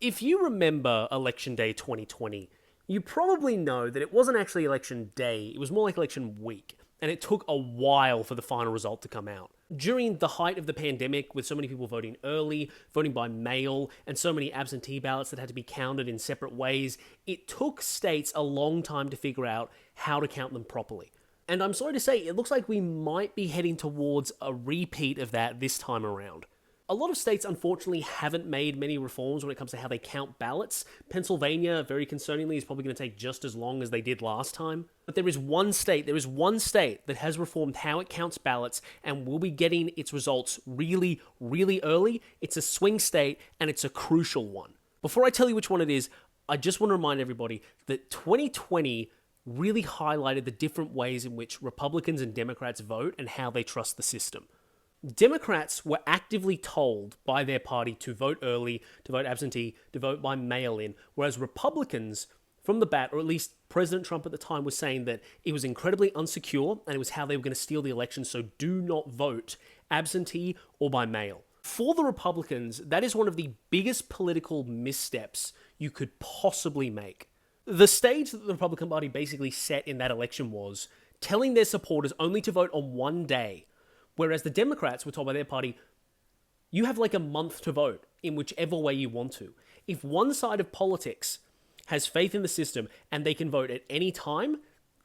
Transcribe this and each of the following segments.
If you remember Election Day 2020, you probably know that it wasn't actually Election Day, it was more like Election Week, and it took a while for the final result to come out. During the height of the pandemic, with so many people voting early, voting by mail, and so many absentee ballots that had to be counted in separate ways, it took states a long time to figure out how to count them properly. And I'm sorry to say, it looks like we might be heading towards a repeat of that this time around. A lot of states, unfortunately, haven't made many reforms when it comes to how they count ballots. Pennsylvania, very concerningly, is probably going to take just as long as they did last time. But there is one state that has reformed how it counts ballots and will be getting its results really, really early. It's a swing state, and it's a crucial one. Before I tell you which one it is, I just want to remind everybody that 2020 really highlighted the different ways in which Republicans and Democrats vote and how they trust the system. Democrats were actively told by their party to vote early, to vote absentee, to vote by mail-in, whereas Republicans, from the bat, or at least President Trump at the time, was saying that it was incredibly unsecure and it was how they were going to steal the election, so do not vote absentee or by mail. For the Republicans, that is one of the biggest political missteps you could possibly make. The stage that the Republican Party basically set in that election was telling their supporters only to vote on one day, whereas the Democrats were told by their party, you have like a month to vote in whichever way you want to. If one side of politics has faith in the system and they can vote at any time,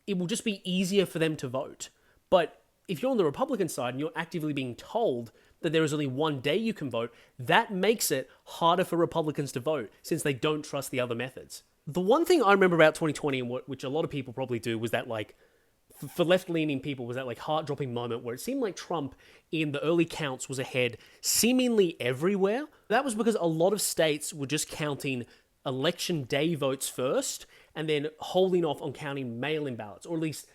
it will just be easier for them to vote. But if you're on the Republican side and you're actively being told that there is only one day you can vote, that makes it harder for Republicans to vote since they don't trust the other methods. The one thing I remember about 2020, and which a lot of people probably do, was that for left-leaning people, was that heart-dropping moment where it seemed like Trump in the early counts was ahead seemingly everywhere. That was because a lot of states were just counting election day votes first and then holding off on counting mail-in ballots, or at least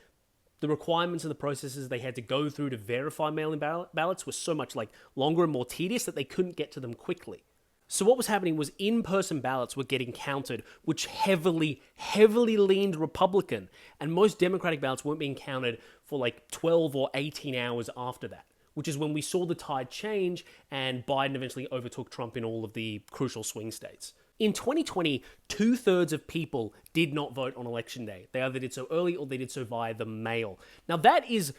the requirements of the processes they had to go through to verify mail-in ballots were so much longer and more tedious that they couldn't get to them quickly. So what was happening was in-person ballots were getting counted, which heavily leaned Republican, and most Democratic ballots weren't being counted for 12 or 18 hours after that, which is when we saw the tide change and Biden eventually overtook Trump in all of the crucial swing states. In 2020, 2/3 of people did not vote on election day. They either did so early or they did so via the mail. Now that is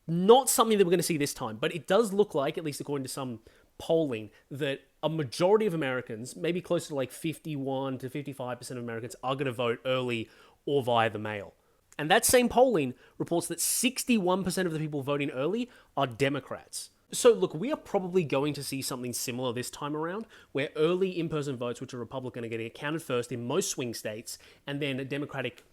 not something that we're going to see this time, but it does look like, at least according to some polling, that a majority of Americans, maybe closer to 51 to 55% of Americans, are going to vote early or via the mail. And that same polling reports that 61% of the people voting early are Democrats. So look, we are probably going to see something similar this time around, where early in-person votes, which are Republican, are getting counted first in most swing states, and then Democratic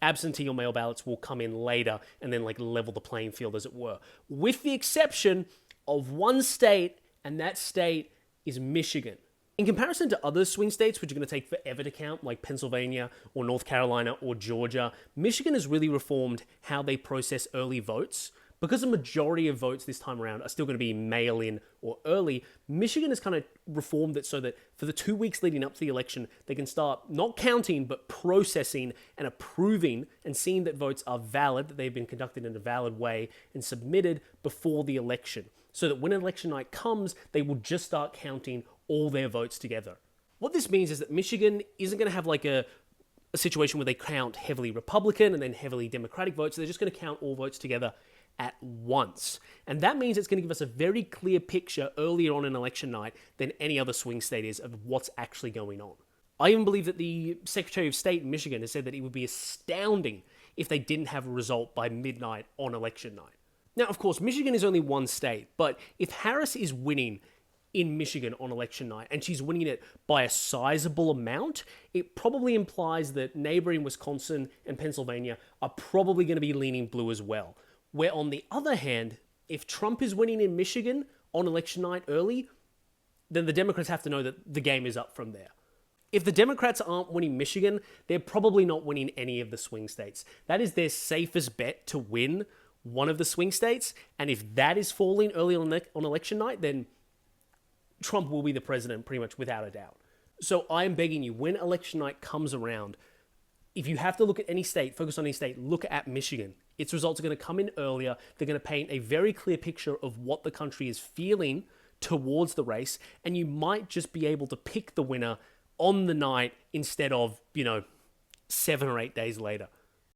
absentee or mail ballots will come in later and then level the playing field, as it were. With the exception of one state, and that state is Michigan. In comparison to other swing states, which are going to take forever to count, like Pennsylvania or North Carolina or Georgia, Michigan has really reformed how they process early votes. Because the majority of votes this time around are still going to be mail-in or early, Michigan has kind of reformed it so that for the 2 weeks leading up to the election, they can start not counting, but processing and approving and seeing that votes are valid, that they've been conducted in a valid way and submitted before the election. So that when election night comes, they will just start counting all their votes together. What this means is that Michigan isn't going to have a situation where they count heavily Republican and then heavily Democratic votes. They're just going to count all votes together at once. And that means it's going to give us a very clear picture earlier on in election night than any other swing state is of what's actually going on. I even believe that the Secretary of State in Michigan has said that it would be astounding if they didn't have a result by midnight on election night. Now, of course, Michigan is only one state, but if Harris is winning in Michigan on election night, and she's winning it by a sizable amount, it probably implies that neighboring Wisconsin and Pennsylvania are probably going to be leaning blue as well. Where on the other hand, if Trump is winning in Michigan on election night early, then the Democrats have to know that the game is up from there. If the Democrats aren't winning Michigan, they're probably not winning any of the swing states. That is their safest bet to win one of the swing states, and if that is falling early on election night, then Trump will be the president pretty much without a doubt. So I am begging you, when election night comes around, if you have to look at any state, focus on any state, look at Michigan. Its results are going to come in earlier. They're going to paint a very clear picture of what the country is feeling towards the race, and you might just be able to pick the winner on the night instead of, 7 or 8 days later.